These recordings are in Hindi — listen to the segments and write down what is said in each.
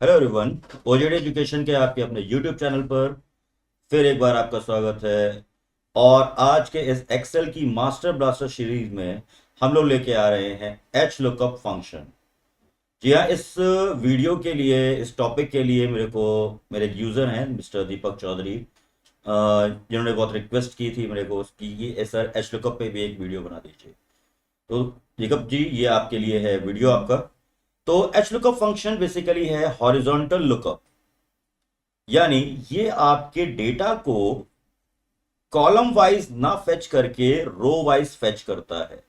Hello everyone. ओजेड एजुकेशन के आपके अपने यूट्यूब चैनल पर फिर एक बार आपका स्वागत है। और आज के इस एक्सेल की मास्टर ब्लास्टर सीरीज में हम लोग लेके आ रहे हैं एच लुकअप फंक्शन। जी हाँ, इस वीडियो के लिए, इस टॉपिक के लिए मेरे एक यूज़र हैं मिस्टर दीपक चौधरी, जिन्होंने बहुत रिक्वेस्ट की थी मेरे को कि सर एच लुकअप पे भी एक वीडियो बना दीजिए। तो दीपक जी, ये आपके लिए है वीडियो आपका। तो एच लुकअप फंक्शन बेसिकली है हॉरिजॉन्टल लुकअप, यानी ये आपके डेटा को कॉलम वाइज ना फेच करके रो वाइज फेच करता है।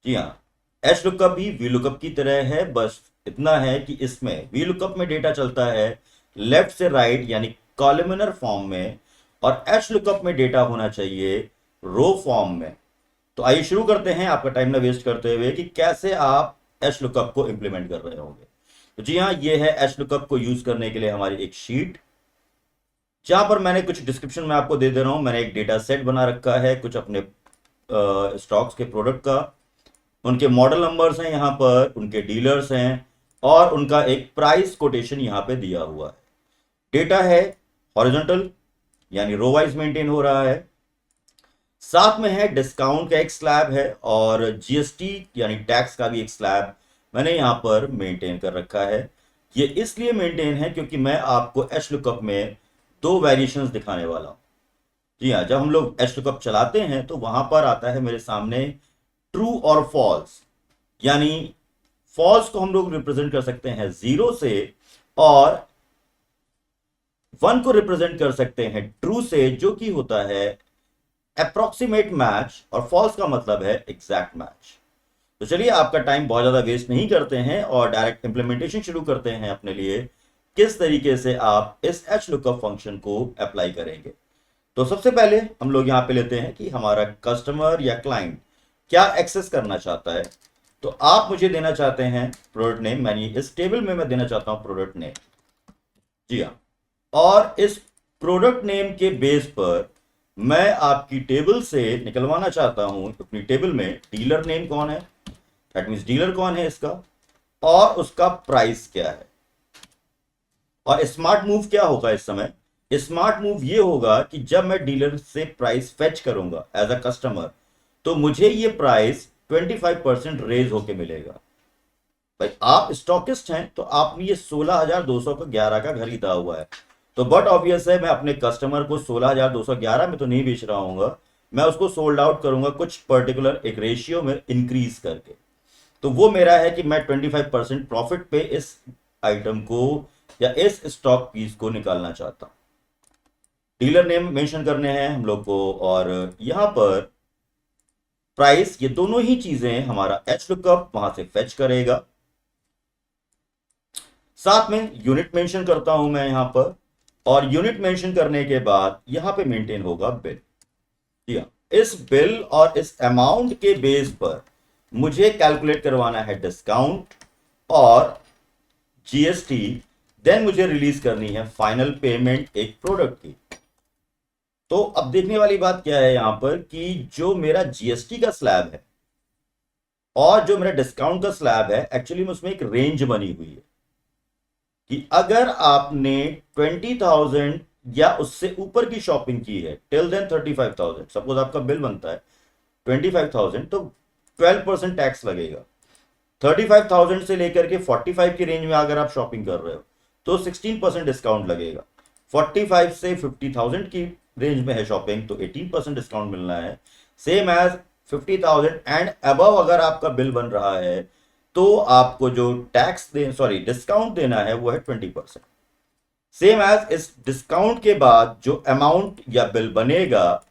जी हाँ, एच लुकअप भी वी लुकअप की तरह है, बस इतना है कि इसमें वी लुकअप में डेटा चलता है लेफ्ट से राइट यानी कॉलमनर फॉर्म में, और एच लुकअप में डेटा होना चाहिए रो फॉर्म में। तो आइए शुरू करते हैं आपका टाइम ना वेस्ट करते हुए कि कैसे आप एच लुकअप को इंप्लीमेंट कर रहे होंगे। तो जी हाँ, ये है एच लुकअप को यूज करने के लिए हमारी एक शीट, जहां पर मैंने कुछ डिस्क्रिप्शन में आपको दे रहा हूं। मैंने एक डेटा सेट बना रखा है कुछ अपने स्टॉक्स के प्रोडक्ट का, उनके मॉडल नंबर्स हैं यहाँ पर, उनके डीलर्स हैं, और उनका एक प्राइस कोटेशन यहाँ पे दिया हुआ है। डेटा है हॉरिजॉन्टल यानी रो वाइज मेंटेन हो रहा है। साथ में है डिस्काउंट का एक स्लैब है, और जीएसटी यानी टैक्स का भी एक स्लैब मैंने यहाँ पर मेंटेन कर रखा है। ये इसलिए मेंटेन है क्योंकि मैं आपको एच लुकअप में दो वेरिएशंस दिखाने वाला हूँ। जी हाँ, जब हम लोग एच लुकअप चलाते हैं तो वहां पर आता है मेरे सामने ट्रू और फॉल्स, यानी फॉल्स को हम लोग रिप्रेजेंट कर सकते हैं जीरो से, और वन को रिप्रेजेंट कर सकते हैं ट्रू से, जो कि होता है अप्रोक्सीमेट मैच, और फॉल्स का मतलब है एग्जैक्ट मैच। तो चलिए आपका टाइम बहुत ज्यादा वेस्ट नहीं करते हैं और डायरेक्ट इंप्लीमेंटेशन शुरू करते हैं अपने लिए, किस तरीके से आप इस एच लुकअप फंक्शन को अप्लाई करेंगे। तो सबसे पहले हम लोग यहां पे लेते हैं कि हमारा कस्टमर या क्लाइंट क्या एक्सेस करना चाहता है। तो आप मुझे देना चाहते हैं प्रोडक्ट नेम, यानी इस टेबल में मैं देना चाहता हूं प्रोडक्ट नेम। जी हाँ, और इस प्रोडक्ट नेम के बेस पर मैं आपकी टेबल से निकलवाना चाहता हूं अपनी टेबल में डीलर नेम कौन है, दैट मीन्स डीलर कौन है इसका, और उसका प्राइस क्या है। और स्मार्ट मूव क्या होगा इस समय? स्मार्ट मूव ये होगा कि जब मैं डीलर से प्राइस फेच करूंगा एज अ कस्टमर, तो मुझे ये प्राइस 25% रेज होके मिलेगा। भाई आप स्टॉकिस्ट हैं तो आपने ये 16,200 का 11 का खरीदा हुआ है, तो बट ऑब्वियस है मैं अपने कस्टमर को 16,211 में तो नहीं बेच रहा हूँ, मैं उसको सोल्ड आउट करूंगा कुछ पर्टिकुलर एक रेशियो में इंक्रीज करके। तो वो मेरा है कि मैं 25% प्रॉफिट पे इस आइटम को या इस स्टॉक पीस को निकालना चाहता हूं। डीलर नेम मेंशन करने हैं हम लोग को, और यहां पर प्राइस, ये दोनों ही चीजें हमारा एच लुकअप वहां से फेच करेगा। साथ में यूनिट मेंशन करता हूं मैं यहां पर, और यूनिट मेंशन करने के बाद यहां पे मेंटेन होगा बिल। जी हाँ, इस बिल और इस अमाउंट के बेस पर मुझे कैलकुलेट करवाना है डिस्काउंट और जीएसटी, देन मुझे रिलीज करनी है फाइनल पेमेंट एक प्रोडक्ट की। तो अब देखने वाली बात क्या है यहां पर कि जो मेरा जीएसटी का स्लैब है और जो मेरा डिस्काउंट का स्लैब है, एक्चुअली में उसमें एक रेंज बनी हुई है कि अगर आपने 20,000 या उससे ऊपर की शॉपिंग की है टिल देन 35,000, सपोज आपका बिल बनता है 25,000, तो 12% टैक्स लगेगा। 35,000 से लेकर के 45 की रेंज में अगर आप शॉपिंग कर रहे हो तो 16% डिस्काउंट लगेगा। 45 से 50,000 की रेंज में है शॉपिंग तो 18% डिस्काउंट मिलना है। सेम एज 50,000 एंड अबव अगर आपका बिल बन रहा है तो आपको जो टैक्स दे सॉरी डिस्काउंट देना है वो है 20%। सेम एज इस डिस्काउंट के बाद जो अमाउंट या बिल बनेगा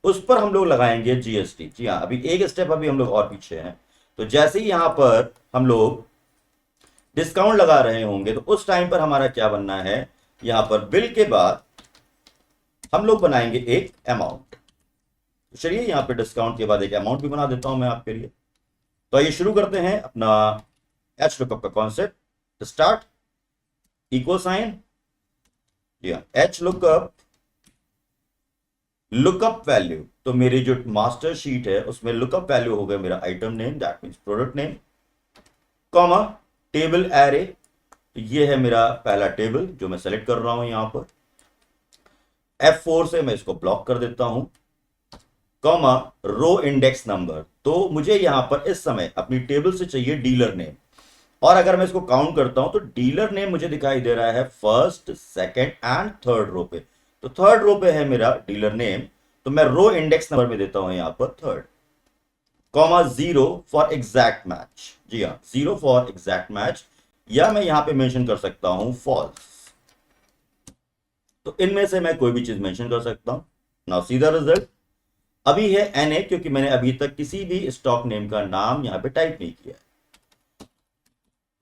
उस पर हम लोग लगाएंगे जीएसटी। जी हाँ, अभी एक स्टेप अभी हम लोग और पीछे हैं। तो जैसे ही यहां पर हम लोग डिस्काउंट लगा रहे होंगे तो उस टाइम पर हमारा क्या बनना है, यहां पर बिल के बाद हम लोग बनाएंगे एक अमाउंट। तो चलिए यहां पे डिस्काउंट के बाद एक अमाउंट भी बना देता हूं मैं आपके लिए। तो आइए शुरू करते हैं अपना एच लुकअप का कॉन्सेप्ट। स्टार्ट इक्वल साइन, जी हाँ, एच लुकअप लुकअप वैल्यू। तो मेरी जो मास्टर शीट है उसमें लुकअप वैल्यू हो गया मेरा item name, that means product name, comma table array, तो ये है मेरा पहला टेबल जो मैं सेलेक्ट कर रहा हूं यहां पर। F4 से मैं इसको ब्लॉक कर देता हूं, कॉमा रो इंडेक्स नंबर। तो मुझे यहां पर इस समय अपनी टेबल से चाहिए डीलर नेम, और अगर मैं इसको काउंट करता हूं तो डीलर नेम मुझे दिखाई दे रहा है first, second and third row पे। तो थर्ड रो पे है मेरा डीलर नेम, तो मैं रो इंडेक्स नंबर में देता हूं यहां पर third, comma 0 for exact match. जी हाँ, 0 फॉर एग्जैक्ट मैच, या मैं यहां पे मेंशन कर सकता हूं फॉल्स। तो इनमें से मैं कोई भी चीज मेंशन कर सकता हूं ना। सीधा रिजल्ट अभी है NA, क्योंकि मैंने अभी तक किसी भी स्टॉक नेम का नाम यहां पे टाइप नहीं किया है।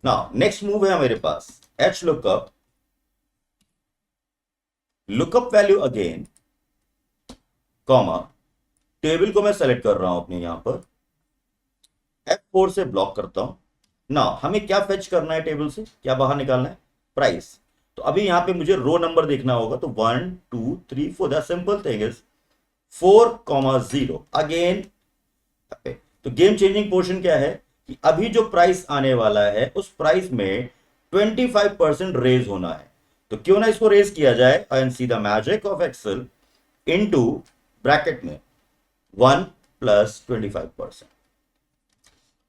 ना नेक्स्ट मूव है मेरे पास H lookup, lookup value again, comma table को मैं सेलेक्ट कर रहा हूं अपने यहां पर, F4 से ब्लॉक करता हूं ना। हमें क्या फेच करना है टेबल से, क्या बाहर निकालना है, प्राइस। तो अभी यहां पे मुझे रो नंबर देखना होगा, तो 1 2 3 4, the simple thing is 4,0 again. तो गेम चेंजिंग पोर्शन क्या है कि अभी जो प्राइस आने वाला है उस प्राइस में 25% रेज होना है। तो क्यों ना इसको रेज किया जाए, and see the magic of Excel, into bracket में 1 प्लस 25%।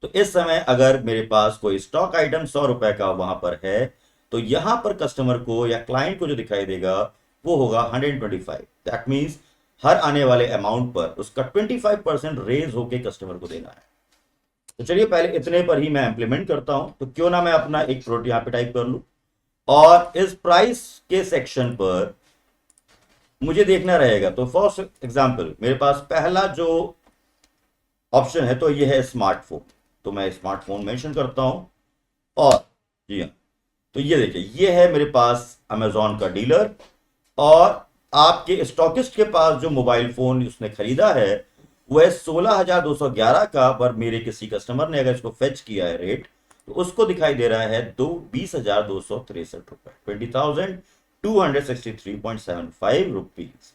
तो इस समय अगर मेरे पास कोई स्टॉक आइटम 100 रुपए का वहां पर है, तो यहां पर कस्टमर को या क्लाइंट को जो दिखाई देगा वो होगा 125। दैट मीन्स हर आने वाले अमाउंट पर उसका 25% रेज होके कस्टमर को देना है। तो चलिए पहले इतने पर ही मैं इंप्लीमेंट करता हूं। तो क्यों ना मैं अपना एक प्रोडक्ट यहां पे टाइप कर लूं, और इस प्राइस के सेक्शन पर मुझे देखना रहेगा। तो फॉर एग्जांपल मेरे पास पहला जो ऑप्शन है तो ये है स्मार्टफोन, तो मैं स्मार्टफोन मेंशन करता हूं। और जी हाँ, तो ये देखिए ये है मेरे पास अमेजॉन का डीलर, और आपके स्टॉकिस्ट के पास जो मोबाइल फोन उसने खरीदा है वह 16,211 का, पर मेरे किसी कस्टमर ने अगर इसको फेच किया है रेट, तो उसको दिखाई दे रहा है 20,263 रुपए, 20,263.75 रुपीज।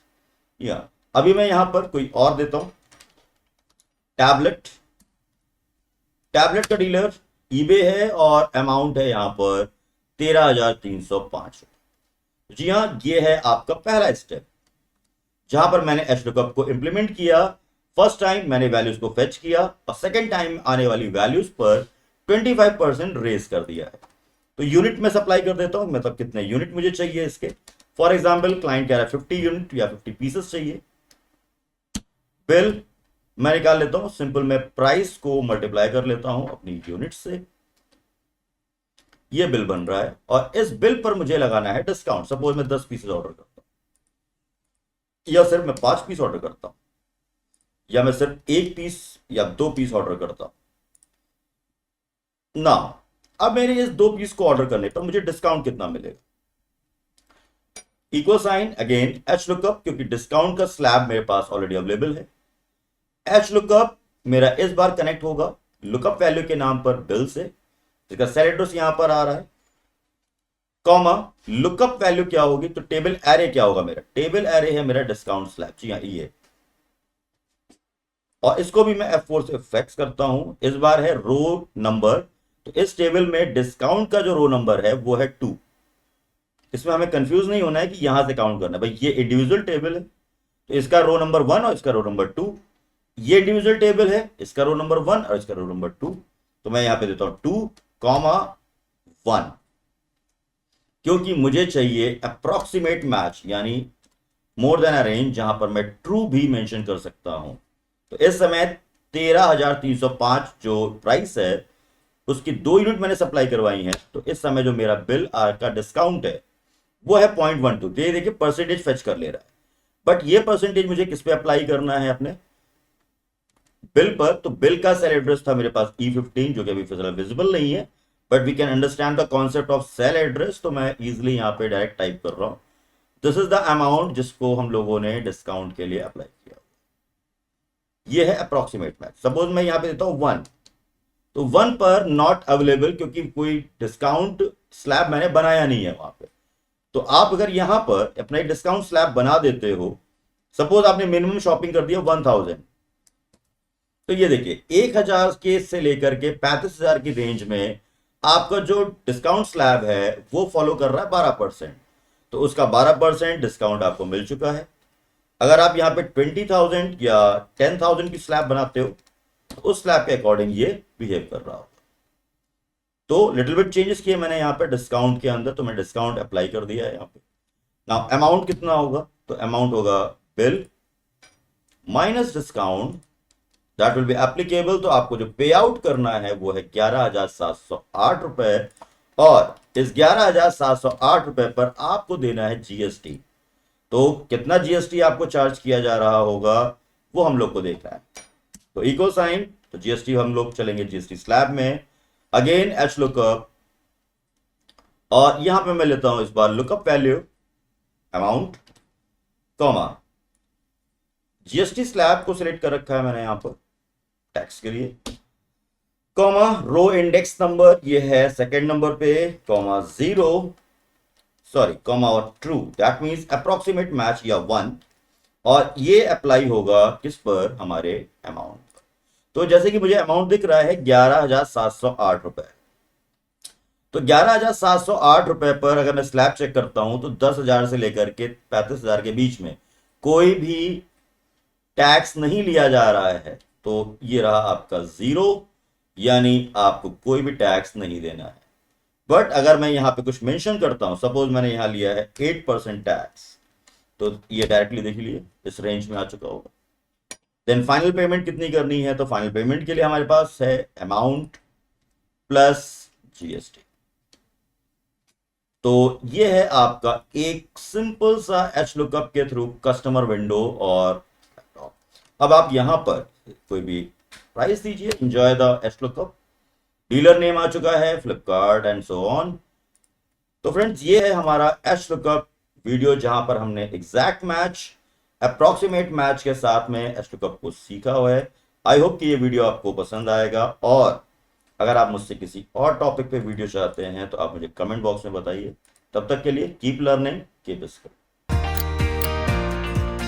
या अभी मैं यहां पर कोई और देता हूं, टैबलेट। टैबलेट का डीलर ईबे है और अमाउंट है यहां पर 13,305 रुपए। जी हाँ, ये है आपका पहला स्टेप जहां पर मैंने एच लुकअप को इंप्लीमेंट किया। फर्स्ट टाइम मैंने वैल्यूज को फेच किया, और सेकेंड टाइम आने वाली वैल्यूज पर 25% रेज कर दिया है। तो यूनिट में सप्लाई कर देता हूं, मतलब कितने यूनिट मुझे चाहिए इसके। फॉर एग्जाम्पल क्लाइंट कह रहा है 50 यूनिट या 50 पीसेस चाहिए। बिल मैं निकाल लेता हूं, सिंपल मैं प्राइस को मल्टीप्लाई कर लेता हूं अपनी यूनिट से। ये बिल बन रहा है, और इस बिल पर मुझे लगाना है डिस्काउंट। सपोज मैं 10 पीसेस ऑर्डर करता हूं, या सिर्फ मैं 5 पीस ऑर्डर करता हूं, या मैं सिर्फ 1 पीस या 2 पीस ऑर्डर करता हूं ना। अब मेरे इस 2 पीस को ऑर्डर करने पर मुझे डिस्काउंट कितना मिलेगा, equal sign again H lookup, क्योंकि डिस्काउंट का स्लैब मेरे पास ऑलरेडी अवेलेबल है। एच लुकअप मेरा इस बार कनेक्ट होगा लुकअप वैल्यू के नाम पर बिल से, जिसका सेल एड्रेस यहां पर आ रहा है, कॉमा लुकअप वैल्यू क्या होगी, तो टेबल एरे क्या होगा, मेरा टेबल एरे है मेरा डिस्काउंट स्लैब। जी हाँ, ये, और इसको भी मैं F4 से फिक्स करता हूं। इस बार है रो नंबर, तो इस टेबल में डिस्काउंट का जो रो नंबर है वो है 2। इसमें हमें कंफ्यूज नहीं होना है कि यहां से काउंट करना है, भाई ये इंडिविजुअल टेबल है, तो इसका रो नंबर 1 और इसका रो नंबर 2। ये इंडिविजुअल टेबल है, इसका रो नंबर 1 और इसका रो नंबर 2। तो मैं यहां पे देता हूं 2, 1, क्योंकि मुझे चाहिए अप्रोक्सीमेट मैच, यानी मोर देन अ रेंज, जहां पर मैं ट्रू भी मेंशन कर सकता हूं। तो इस समय 13,305 जो प्राइस है उसकी 2 यूनिट मैंने सप्लाई करवाई है। तो इस समय जो मेरा बिल का डिस्काउंट है वो है 0.12। तो ये देखिए परसेंटेज फेच कर ले रहा है, बट ये परसेंटेज मुझे किस पे अप्लाई करना है, अपने बिल पर। तो बिल का सेल एड्रेस था मेरे पास E15, जो कि अभी फिलहाल विजिबल नहीं है, but we can understand the concept of cell address. तो मैं इजिली यहां पे डायरेक्ट टाइप कर रहा हूं, दिस इज द अमाउंट जिसको हम लोगों ने डिस्काउंट के लिए अप्लाई किया। ये है अप्रोक्सीमेट मैच। सपोज मैं यहां पे देता हूं 1, तो 1 पर नॉट अवेलेबल, क्योंकि कोई डिस्काउंट स्लैब मैंने बनाया नहीं है वहां पे। तो आप अगर यहां पर अपना एक डिस्काउंट स्लैब बना देते हो, सपोज आपने मिनिमम शॉपिंग कर दिया 1000, तो ये देखिए 1000 के से लेकर के 35,000 की रेंज में आपका जो डिस्काउंट स्लैब है वो फॉलो कर रहा है 12%, तो उसका 12% डिस्काउंट आपको मिल चुका है। अगर आप यहाँ पे 20,000 या 10,000 की स्लैब बनाते हो तो उस स्लैब के अकॉर्डिंग ये बिहेव कर रहा होगा। तो लिटिल बिट चेंजेस किए मैंने यहाँ पे डिस्काउंट के अंदर, तो मैं डिस्काउंट अप्लाई कर दिया है यहाँ पे। नाउ अमाउंट कितना होगा, तो अमाउंट होगा bill minus discount, that will be applicable. तो आपको जो पे आउट करना है वो है 11,708 रुपए, और इस 11,708 रुपए पर आपको देना है जीएसटी। तो कितना जीएसटी आपको चार्ज किया जा रहा होगा वो हम लोग को देखना है। तो इक्वल साइन, तो जीएसटी हम लोग चलेंगे जीएसटी स्लैब में, अगेन एच लुकअप, और यहां पे मैं लेता हूं इस बार lookup value amount comma GST slab को सिलेक्ट कर रखा है मैंने यहां पर टैक्स के लिए, कॉमा रो इंडेक्स नंबर ये है सेकंड नंबर पे, कॉमा कॉमा और true, that means approximate match या 1, और ये अप्लाई होगा किस पर, हमारे अमाउंट पर। तो जैसे कि मुझे अमाउंट दिख रहा है 11,708 रुपए, तो 11,708 रुपए पर अगर मैं स्लैब चेक करता हूं तो 10,000 से लेकर के 35,000 के बीच में कोई भी टैक्स नहीं लिया जा रहा है। तो ये रहा आपका 0, यानी आपको कोई भी टैक्स नहीं देना है। बट अगर मैं यहां पे कुछ मेंशन करता हूं, सपोज मैंने यहां लिया है 8% टैक्स, तो ये डायरेक्टली देख लिए इस रेंज में आ चुका होगा। देन फाइनल पेमेंट कितनी करनी है, तो फाइनल पेमेंट के लिए हमारे पास है अमाउंट प्लस जीएसटी। तो ये है आपका एक सिंपल सा एच लुकअप के थ्रू कस्टमर विंडो और लैपटॉप। अब आप यहां पर कोई भी प्राइस दीजिए, enjoy the H lookup, dealer name आ चुका है फ्लिपकार्ट एंड सो ऑन। तो फ्रेंड्स ये है हमारा एच लुकअप वीडियो जहां पर हमने एग्जैक्ट मैच, अप्रोक्सीमेट मैच के साथ में एच लुकअप को सीखा हुआ है। आई होप कि ये वीडियो आपको पसंद आएगा, और अगर आप मुझसे किसी और टॉपिक पे वीडियो चाहते हैं तो आप मुझे कमेंट बॉक्स में बताइए। तब तक के लिए कीप लर्निंग, कीप स्किलिंग।